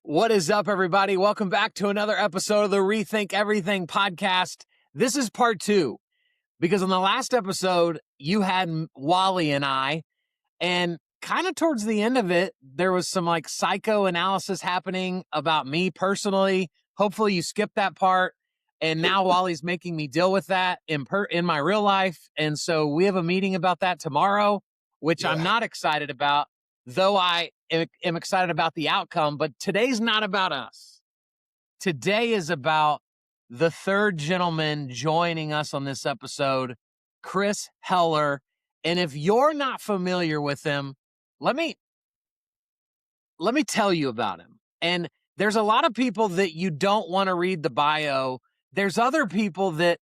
What is up, everybody? Welcome back to another episode of the Rethink Everything podcast. This is part 2, because in the last episode, you had Wally and I, and kind of towards the end of it, there was some like psychoanalysis happening about me personally. Hopefully you skipped that part. And now Wally's making me deal with that in my real life. And so we have a meeting about that tomorrow, which I'm not excited about, though I am excited about the outcome. But today's not about us. Today is about the third gentleman joining us on this episode, Chris Heller. And if you're not familiar with him, let me tell you about him. And there's a lot of people that you don't want to read the bio. There's other people that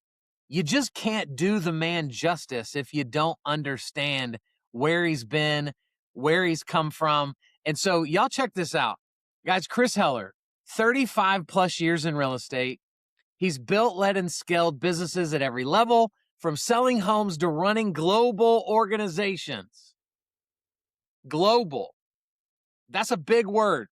you just can't do the man justice if you don't understand where he's been, where he's come from. And so y'all check this out. Guys, Chris Heller, 35 plus years in real estate. He's built, led, and scaled businesses at every level, from selling homes to running global organizations. Global. That's a big word.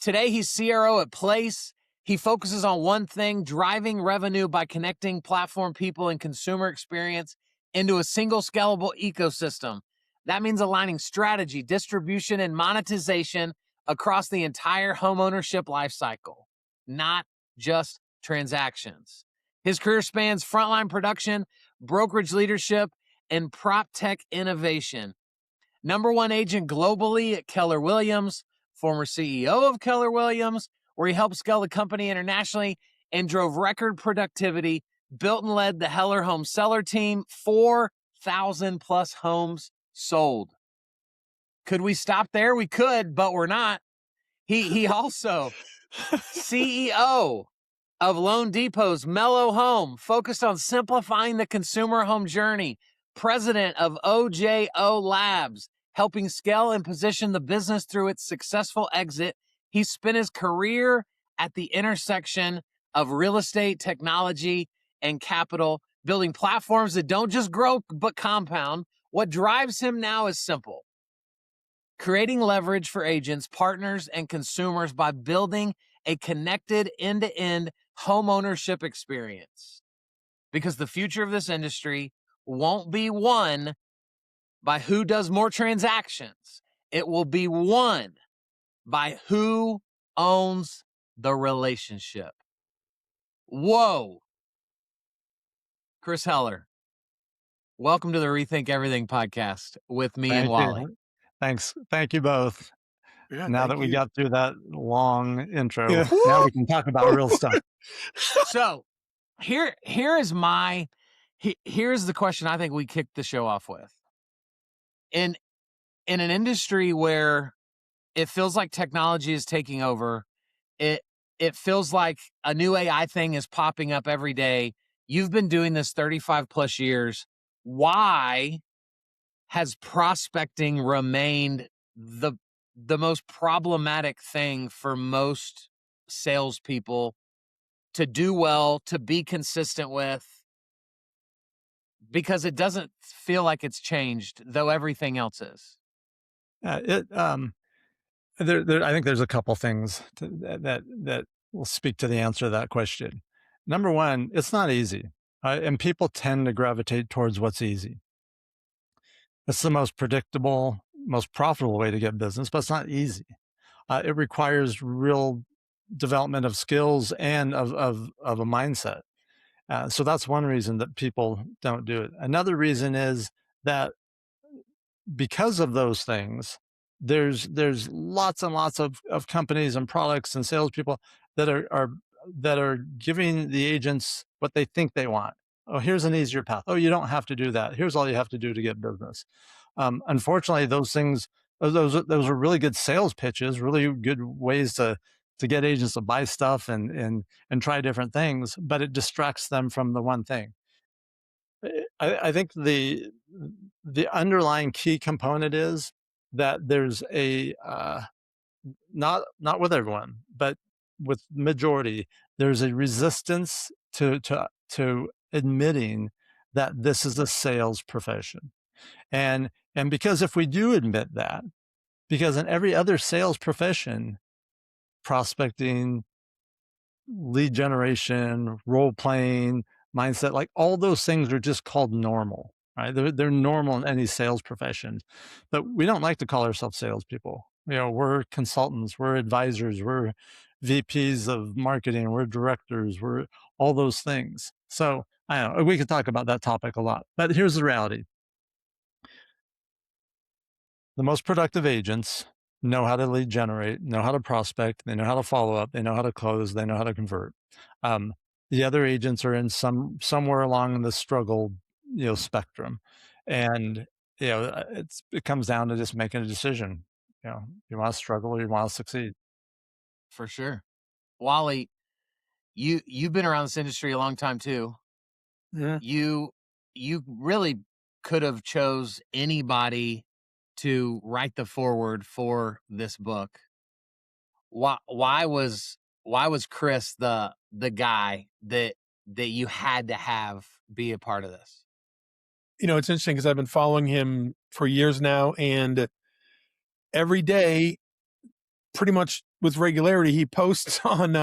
Today, he's CRO at Place. He focuses on one thing: driving revenue by connecting platform people and consumer experience into a single scalable ecosystem. That means aligning strategy, distribution, and monetization across the entire homeownership lifecycle, not just transactions. His career spans frontline production, brokerage leadership, and prop tech innovation. Number one agent globally at Keller Williams, former CEO of Keller Williams, where he helped scale the company internationally and drove record productivity, built and led the Heller Home Seller team, 4,000 plus homes sold. Could we stop there? We could, but we're not. He also CEO of Loan Depot's Mellow Home, focused on simplifying the consumer home journey. President of OJO Labs, helping scale and position the business through its successful exit. He spent his career at the intersection of real estate, technology, and capital, building platforms that don't just grow but compound. What drives him now is simple: creating leverage for agents, partners, and consumers by building a connected end-to-end homeownership experience. Because the future of this industry won't be won by who does more transactions. It will be won by who owns the relationship. Whoa. Chris Heller, welcome to the Rethink Everything podcast with me and Wally. Thanks. Thank you both. Yeah, Now thank that we you. got through that long intro, Yeah. now we can talk about real stuff. So here's the question I think we kicked the show off with. In an industry where it feels like technology is taking over, it feels like a new AI thing is popping up every day. You've been doing this 35 plus years. Why has prospecting remained the most problematic thing for most salespeople to do well, to be consistent with? Because it doesn't feel like it's changed, though everything else is. I think there's a couple things that will speak to the answer to that question. Number one, it's not easy, and people tend to gravitate towards what's easy. It's the most predictable, most profitable way to get business, but it's not easy. It requires real development of skills and of a mindset. So that's one reason that people don't do it. Another reason is that because of those things, there's lots and lots of companies and products and salespeople that are giving the agents what they think they want. Oh, here's an easier path. Oh, you don't have to do that. Here's all you have to do to get business. Unfortunately, those things, those are really good sales pitches, really good ways to get agents to buy stuff and try different things, but it distracts them from the one thing. I think the underlying key component is that there's a not with everyone, but with majority, there's a resistance to admitting that this is a sales profession, and because if we do admit that, Because in every other sales profession, prospecting, lead generation, role playing, mindset, like all those things are just called normal, right? They're normal in any sales profession, but we don't like to call ourselves salespeople. We're consultants, we're advisors, we're VPs of marketing, we're directors, we're all those things. So I don't know, we could talk about that topic a lot, but here's the reality. The most productive agents know how to lead generate, know how to prospect, they know how to follow up, they know how to close, they know how to convert. Um, the other agents are in somewhere along the struggle, spectrum, and it comes down to just making a decision. You want to struggle or you want to succeed. For sure. Wally, you've been around this industry a long time too. Yeah. You really could have chose anybody to write the foreword for this book. Why was Chris the guy that you had to have be a part of this? It's interesting because I've been following him for years now, and every day, pretty much with regularity, he posts on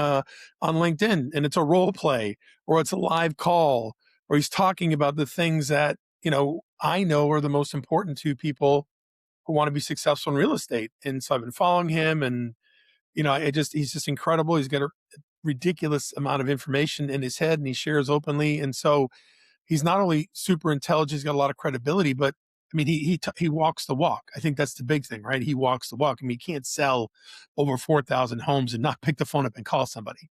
LinkedIn, and it's a role play or it's a live call, or he's talking about the things that I know are the most important to people who want to be successful in real estate. And so I've been following him, and he's just incredible. He's got a ridiculous amount of information in his head, and he shares openly, and so he's not only super intelligent, he's got a lot of credibility, but I mean, he walks the walk. I think that's the big thing, right? He walks the walk. I mean, he can't sell over 4,000 homes and not pick the phone up and call somebody.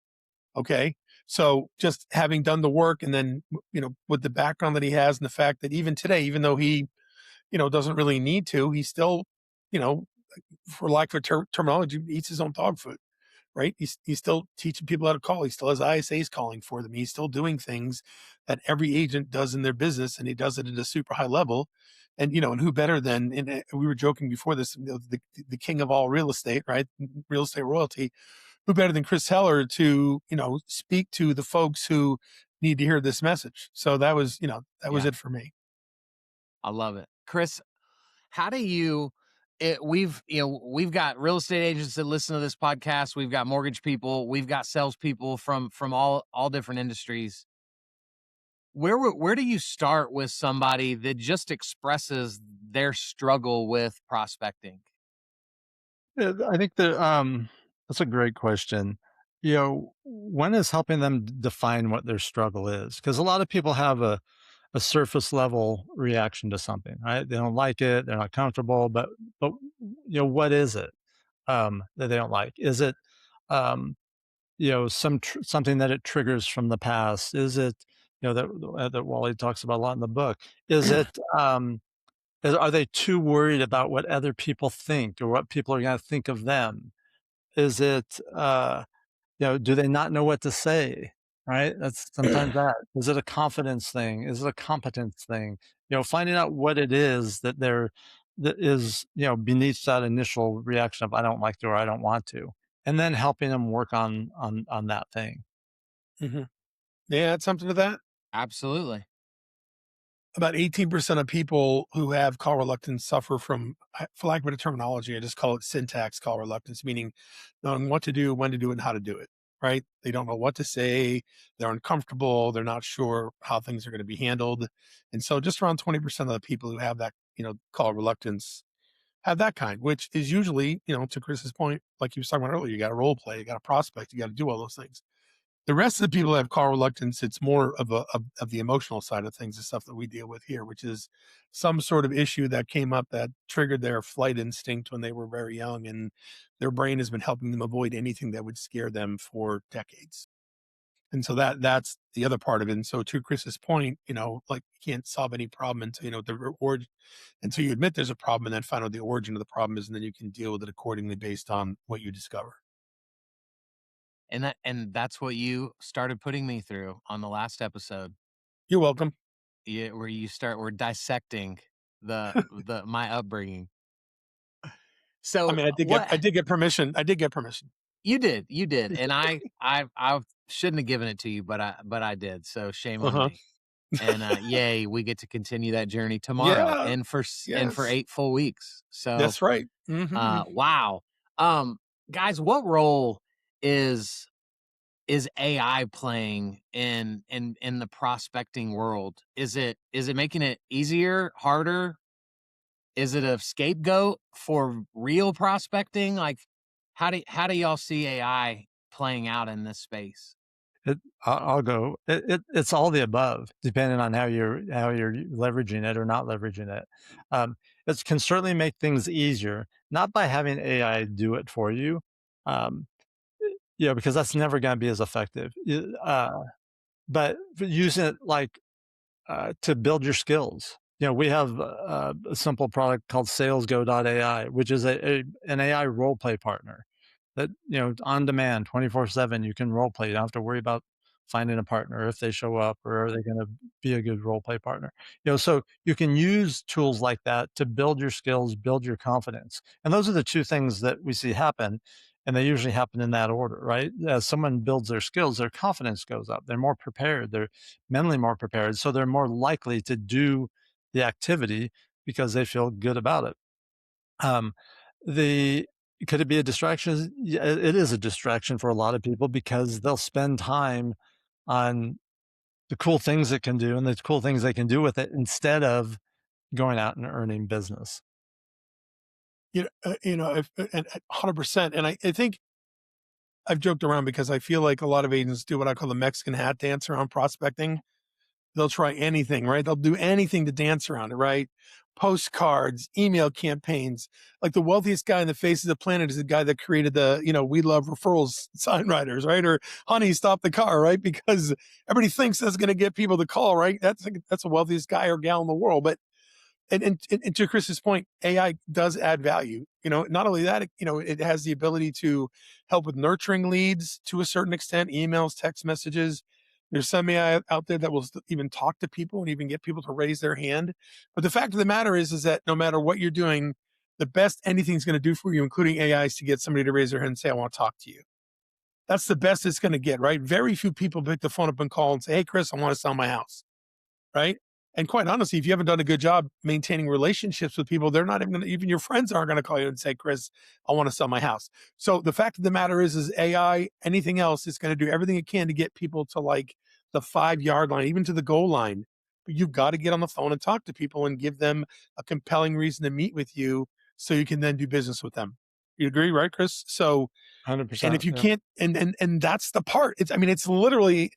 Okay. So just having done the work, and then, with the background that he has, and the fact that even today, even though he, doesn't really need to, he still, you know, for lack of terminology, eats his own dog food, right? He's still teaching people how to call. He still has ISAs calling for them. He's still doing things that every agent does in their business, and he does it at a super high level. And and who better than, and we were joking before this, the king of all real estate, right? Real estate royalty. Who better than Chris Heller to speak to the folks who need to hear this message? So that was Yeah, it for me. I love it. Chris, how do you we've got real estate agents that listen to this podcast, we've got mortgage people, we've got salespeople from all different industries. Where do you start with somebody that just expresses their struggle with prospecting? Yeah, I think that's a great question. When is helping them define what their struggle is? Because a lot of people have a surface level reaction to something, right? They don't like it, they're not comfortable, but what is it that they don't like? Is it something that it triggers from the past? Is it that Wally talks about a lot in the book? Is it are they too worried about what other people think or what people are going to think of them? Is it, do they not know what to say? Right? That's sometimes that. Is it a confidence thing? Is it a competence thing? Finding out what it is that is, beneath that initial reaction of I don't like to or I don't want to, and then helping them work on that thing. Hmm. Yeah, add something to that. Absolutely. About 18% of people who have call reluctance suffer from, for lack of better terminology, I just call it syntax call reluctance, meaning knowing what to do, when to do it, and how to do it, right? They don't know what to say. They're uncomfortable. They're not sure how things are going to be handled. And so just around 20% of the people who have that, call reluctance have that kind, which is usually, to Chris's point, like he was talking about earlier, you got to role play, you got to prospect, you got to do all those things. The rest of the people that have call reluctance, it's more of the emotional side of things, the stuff that we deal with here, which is some sort of issue that came up that triggered their flight instinct when they were very young, and their brain has been helping them avoid anything that would scare them for decades. And so that's the other part of it. And so to Chris's point, like you can't solve any problem until the origin, until you admit there's a problem and then find out the origin of the problem is, and then you can deal with it accordingly based on what you discover. And that's what you started putting me through on the last episode. You're welcome. Yeah, where we're dissecting the my upbringing. I So mean, I what did get permission. I did get permission. you did, and I shouldn't have given it to you, but I did. So shame on Uh-huh. me. and yay, we get to continue that journey tomorrow, Yeah. and for Yes. 8 full weeks. So, That's right. Mhm. wow. Um, guys, what role is AI playing in the prospecting world? Is it making it easier, harder? Is it a scapegoat for real prospecting? Like, how do y'all see AI playing out in this space? I'll go. It's all the above, depending on how you're leveraging it or not leveraging it. It can certainly make things easier, not by having AI do it for you, um, because that's never going to be as effective. But using it like to build your skills. We have a simple product called SalesGo.ai, which is an AI role play partner that on demand, 24/7. You can role play. You don't have to worry about finding a partner if they show up, or are they going to be a good role play partner. So you can use tools like that to build your skills, build your confidence, and those are the two things that we see happen. And they usually happen in that order, right? As someone builds their skills, their confidence goes up. They're more prepared. They're mentally more prepared, so they're more likely to do the activity because they feel good about it. Um, the Could it be a distraction? Yeah, it is a distraction for a lot of people because they'll spend time on the cool things it can do and the cool things they can do with it instead of going out and earning business. If, and 100%. And I think I've joked around because I feel like a lot of agents do what I call the Mexican hat dance around prospecting. They'll try anything, right? They'll do anything to dance around it, right? Postcards, email campaigns. Like the wealthiest guy in the face of the planet is the guy that created the, we love referrals sign writers, right? Or honey, stop the car, right? Because everybody thinks that's going to get people to call, right? That's the wealthiest guy or gal in the world. But and to Chris's point, AI does add value. Not only that, it has the ability to help with nurturing leads to a certain extent, emails, text messages. There's some AI out there that will even talk to people and even get people to raise their hand. But the fact of the matter is that no matter what you're doing, the best anything's going to do for you, including AI, is to get somebody to raise their hand and say, "I want to talk to you." That's the best it's going to get, right? Very few people pick the phone up and call and say, "Hey, Chris, I want to sell my house." Right? And quite honestly, if you haven't done a good job maintaining relationships with people, they're not even gonna, even your friends aren't going to call you and say, "Chris, I want to sell my house." So the fact of the matter is AI, anything else, is going to do everything it can to get people to like the 5 yard line, even to the goal line. But you've got to get on the phone and talk to people and give them a compelling reason to meet with you so you can then do business with them. You agree, right, Chris? So, and if 100%. you Yeah. can't, and that's the part. It's literally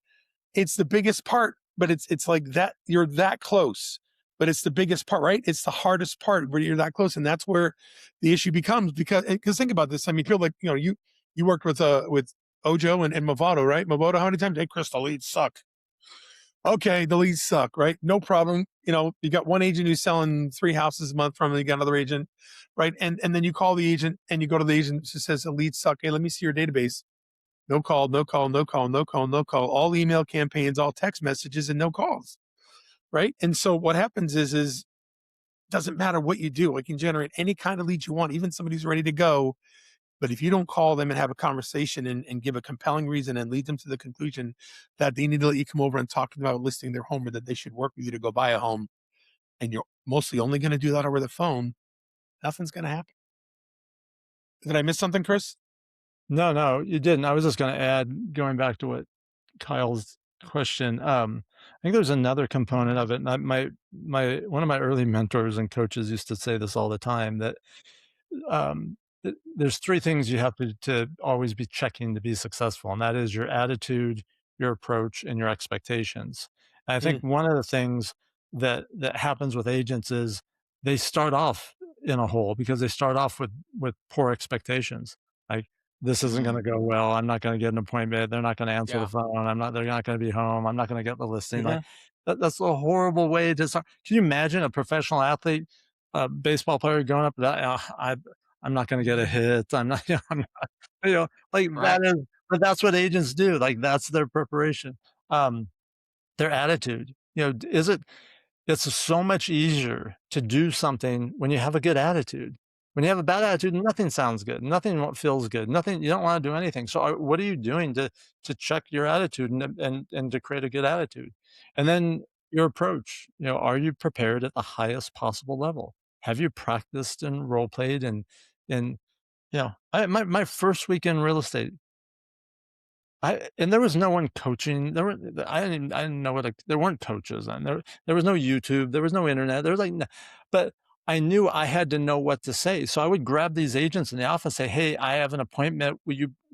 it's the biggest part, but it's like that you're that close, but it's the biggest part, right? It's the hardest part where you're that close, and that's where the issue becomes because think about this. I mean, feel like you worked with Ojo and Movado, right? Movado, how many times? Hey, Chris, the leads suck. Okay, the leads suck, right? No problem. You got one agent who's selling 3 houses a month from, you got another agent, right? And then you call the agent and you go to the agent who says the leads suck. Hey, let me see your database. No call, no call, no call, no call, no call. All email campaigns, all text messages, and no calls. Right. And so what happens is doesn't matter what you do. It can generate any kind of lead you want, even somebody who's ready to go. But if you don't call them and have a conversation and give a compelling reason and lead them to the conclusion that they need to let you come over and talk to them about listing their home or that they should work with you to go buy a home, and you're mostly only going to do that over the phone, nothing's going to happen. Did I miss something, Chris? No, no, you didn't. I was just going to add, going back to what Kyle's question. I think there's another component of it. And my one of my early mentors and coaches used to say this all the time, that there's three things you have to always be checking to be successful, and that is your attitude, your approach, and your expectations. And I think Mm, one of the things that happens with agents is they start off in a hole because they start off with poor expectations. Like, this isn't going Mm, to go well. I'm not going to get an appointment. They're not going to answer the yeah, phone. They're not going to be home. I'm not going to get the listing. yeah. Like, that's a horrible way to start. Can you imagine a professional athlete, a baseball player going up? I'm not going to get a hit. I'm not, I'm not, like that right. is, but that's what agents do. Like, that's their preparation. Um, their attitude, it's so much easier to do something when you have a good attitude. When you have a bad attitude, nothing sounds good. Nothing feels good. Nothing, you don't want to do anything. So what are you doing to check your attitude and to create a good attitude? And then your approach. Are you prepared at the highest possible level? Have you practiced and role played? And my first week in real estate, and there was no one coaching. I didn't know there weren't coaches, and there was no YouTube, there was no internet. There was like, but I knew I had to know what to say. So I would grab these agents in the office, say, "Hey, I have an appointment.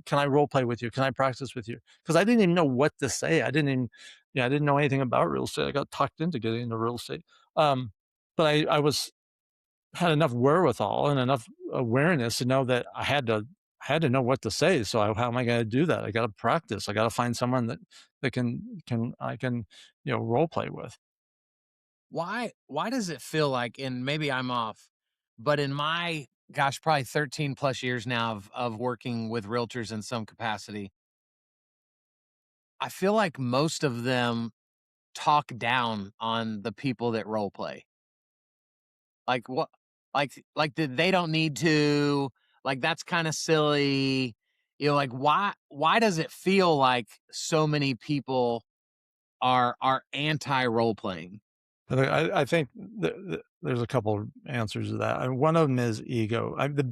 Can I role play with you? Can I practice with you?" Because I didn't even know what to say. I didn't know anything about real estate. I got talked into getting into real estate. Um, but I had enough wherewithal and enough awareness to know that I had to know what to say. So how am I going to do that? I got to practice. I got to find someone that can I can role play with. Why does it feel like, and maybe I'm off, but in my gosh, probably 13 plus years now of working with realtors in some capacity, I feel like most of them talk down on the people that role play. Like what like that they don't need to, like that's kind of silly. Like why does it feel like so many people are anti role playing? I think there's a couple of answers to that. And one of them is ego. The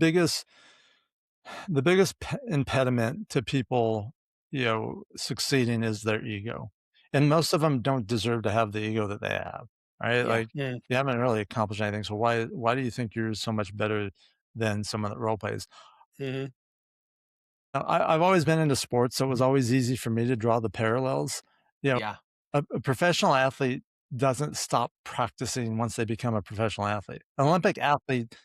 biggest impediment to people, succeeding is their ego, and most of them don't deserve to have the ego that they have. Right? Yeah. Like Yeah. you haven't really accomplished anything. So why do you think you're so much better than someone that role plays? Hmm. I've always been into sports, so it was always easy for me to draw the parallels. You know, Yeah. a professional athlete doesn't stop practicing once they become a professional athlete. An Olympic athlete,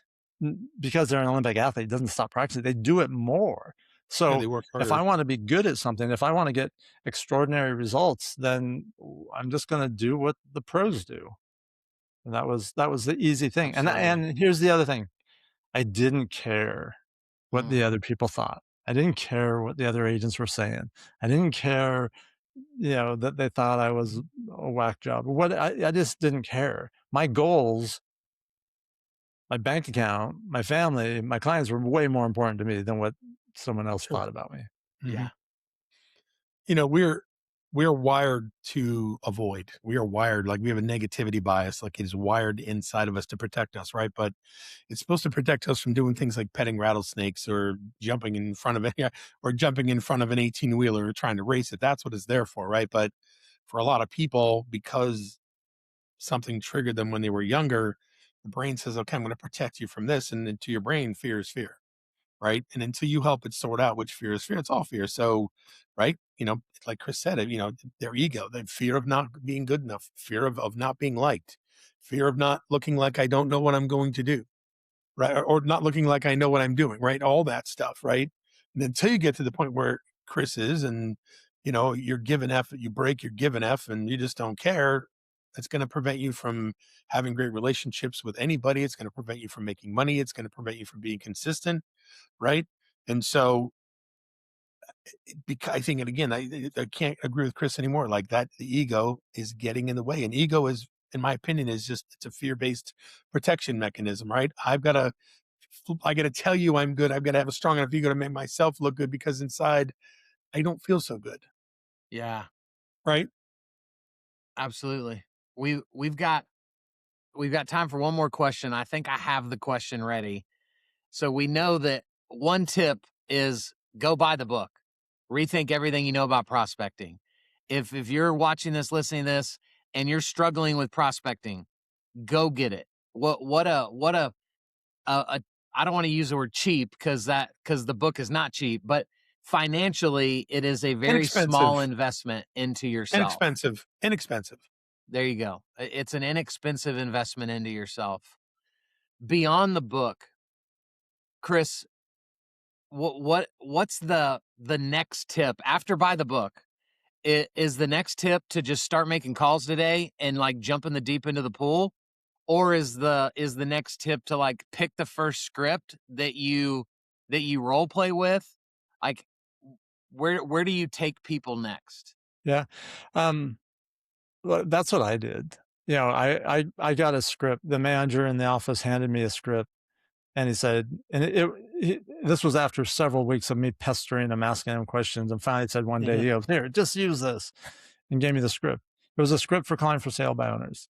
because they're an Olympic athlete, doesn't stop practicing. They do it more. Yeah, So they work if I harder. want to be good at something, if I want to get extraordinary results, then I'm just going to do what the pros do. And that was the easy thing. And Absolutely. and here's the other thing. I didn't care what the Mm, other people thought. I didn't care what the other agents were saying. I didn't care, that they thought I was a whack job. What I just didn't care. My goals, my bank account, my family, my clients were way more important to me than what someone else Sure. thought about me. Hmm. yeah. We're wired to avoid. We are wired like we have a negativity bias, like it is wired inside of us to protect us, right? But it's supposed to protect us from doing things like petting rattlesnakes or jumping in front of it, or jumping in front of an 18 wheeler or trying to race it. That's what it's there for, right? But for a lot of people, because something triggered them when they were younger, the brain says, "Okay, I'm going to protect you from this," and then to your brain, fear is fear, right? And until you help it sort out which fear is fear, it's all fear. So, right, like Chris said, their ego, the fear of not being good enough, fear of not being liked, fear of not looking like I don't know what I'm going to do, right? Or not looking like I know what I'm doing, right? All that stuff, right? And until you get to the point where Chris is, and you're giving F, you break, you're giving F, and you just don't care. It's going to prevent you from having great relationships with anybody. It's going to prevent you from making money. It's going to prevent you from being consistent, right? And so, because I think, and again, I can't agree with Chris anymore. Like that, the ego is getting in the way, and ego is, in my opinion, it's a fear based protection mechanism, right? I got to tell you I'm good. I've got to have a strong enough ego to make myself look good because inside I don't feel so good, Yeah. right? Absolutely. We we've got time for one more question. I think I have the question ready. So we know that one tip is go buy the book. Rethink everything you know about prospecting. If you're watching this, listening to this, and you're struggling with prospecting, go get it. What a I don't want to use the word cheap because the book is not cheap, but financially it is a very small Inexpensive, investment into yourself. inexpensive. There you go. It's an inexpensive investment into yourself. Beyond the book, Chris, what's the next tip after buy the book? Is the next tip to just start making calls today and like jump in the deep into the pool? Or is the next tip to like pick the first script that you role play with? Like where do you take people next? Yeah. Um, well, that's what I did. I got a script. The manager in the office handed me a script. And he said, and this was after several weeks of me pestering him, asking him questions. And finally, he said one day, Hmm. he goes, "Here, just use this," and gave me the script. It was a script for calling for sale by owners.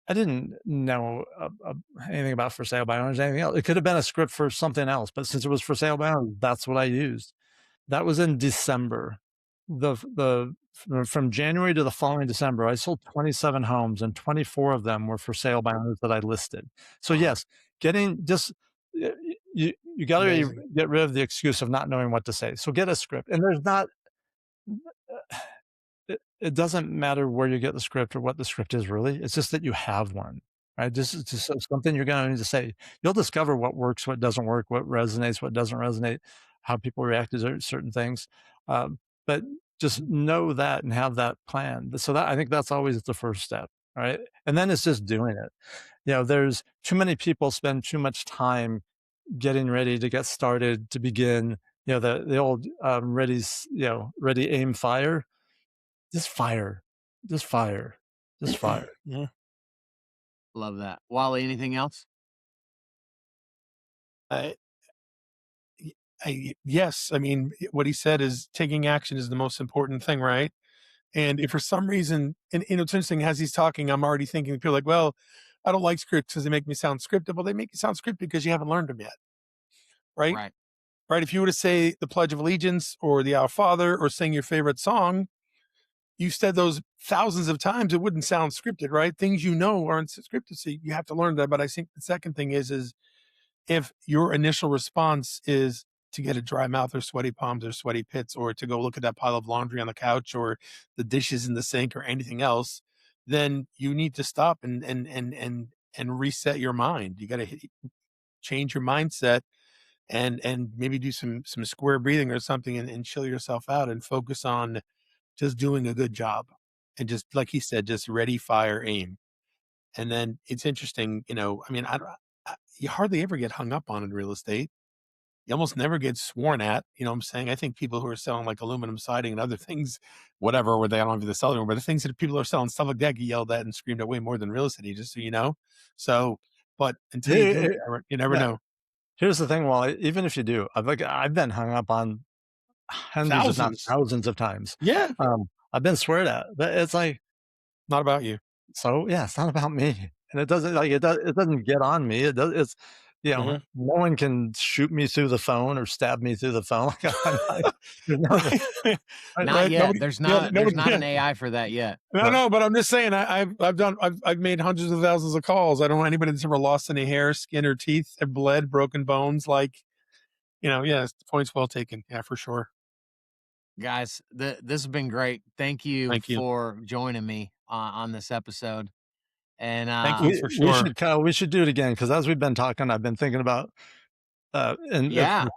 I didn't know anything about for sale by owners, anything else. It could have been a script for something else, but since it was for sale by owners, that's what I used. That was in December. From January to the following December, I sold 27 homes, and 24 of them were for sale by owners that I listed. So yes, you got to get rid of the excuse of not knowing what to say. So get a script, and there's not. It doesn't matter where you get the script or what the script is really. It's just that you have one, right? This is just something you're going to need to say. You'll discover what works, what doesn't work, what resonates, what doesn't resonate, how people react to certain things. But just know that and have that plan. So that, I think that's always the first step, right? And then it's just doing it. There's too many people spend too much time getting ready to get started, to begin, the old ready, aim, fire. Just fire. Yeah. Love that. Wally, anything else? Yes. I mean, what he said is taking action is the most important thing, right? And if for some reason, and it's interesting, as he's talking, I'm already thinking people are like, well, I don't like scripts because they make me sound scripted. Well, they make you sound scripted because you haven't learned them yet. Right? Right. If you were to say the Pledge of Allegiance or the Our Father or sing your favorite song, you've said those thousands of times, it wouldn't sound scripted, right? Things aren't scripted, so you have to learn that. But I think the second thing is if your initial response is to get a dry mouth or sweaty palms or sweaty pits, or to go look at that pile of laundry on the couch or the dishes in the sink or anything else, then you need to stop and reset your mind. You got to change your mindset and maybe do some square breathing or something and chill yourself out and focus on just doing a good job. And just like he said, just ready, fire, aim. And then it's interesting, I mean, you hardly ever get hung up on in real estate. You almost never get sworn at. You know what I'm saying? I think people who are selling like aluminum siding and other things, whatever, where they don't have to sell anymore, but the things that people are selling, stuff like that, get yelled at and screamed at way more than real estate, just so you know. So, but until you do it, you never know. Here's the thing, Wally, even if you do, I've been hung up on hundreds, if not thousands of times. Yeah. I've been sweared at, but it's like, not about you. So yeah, it's not about me. And it doesn't get on me. It's, no one can shoot me through the phone or stab me through the phone. Not yet. There's not an AI for that yet. No, but I'm just saying, I've made hundreds of thousands of calls. I don't know anybody that's ever lost any hair, skin, or teeth, have bled, broken bones. Like, yeah, the point's well taken. Yeah, for sure. Guys, this has been great. Thank you for joining me on this episode. And thank you for sure. We should do it again, because as we've been talking, I've been thinking about the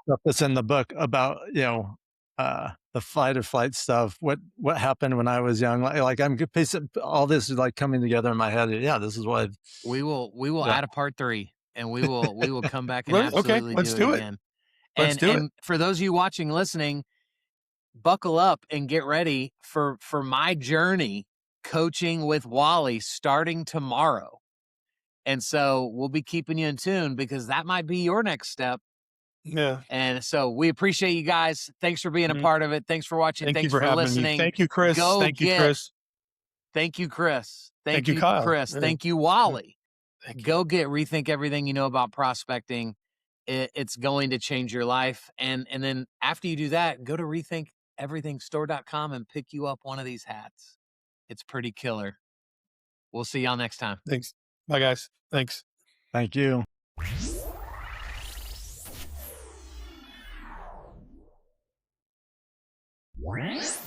stuff that's in the book about the fight or flight stuff. What happened when I was young? Like I'm all this is like coming together in my head. Yeah, this is what we will add a part 3, and we will come back and absolutely do it again. And for those of you watching, listening, buckle up and get ready for my journey coaching with Wally starting tomorrow. And so we'll be keeping you in tune, because that might be your next step. Yeah. And so we appreciate you guys. Thanks for being a part of it. Thanks for watching. Thanks for listening. Thank you, Chris. Thank you, Chris. Thank you, Chris. Thank you, Kyle. Chris. Yeah. Thank you, Wally. Go rethink everything you know about prospecting. It's going to change your life. And then after you do that, go to rethinkeverythingstore.com and pick you up one of these hats. It's pretty killer. We'll see y'all next time. Thanks. Bye, guys. Thanks. Thank you. What?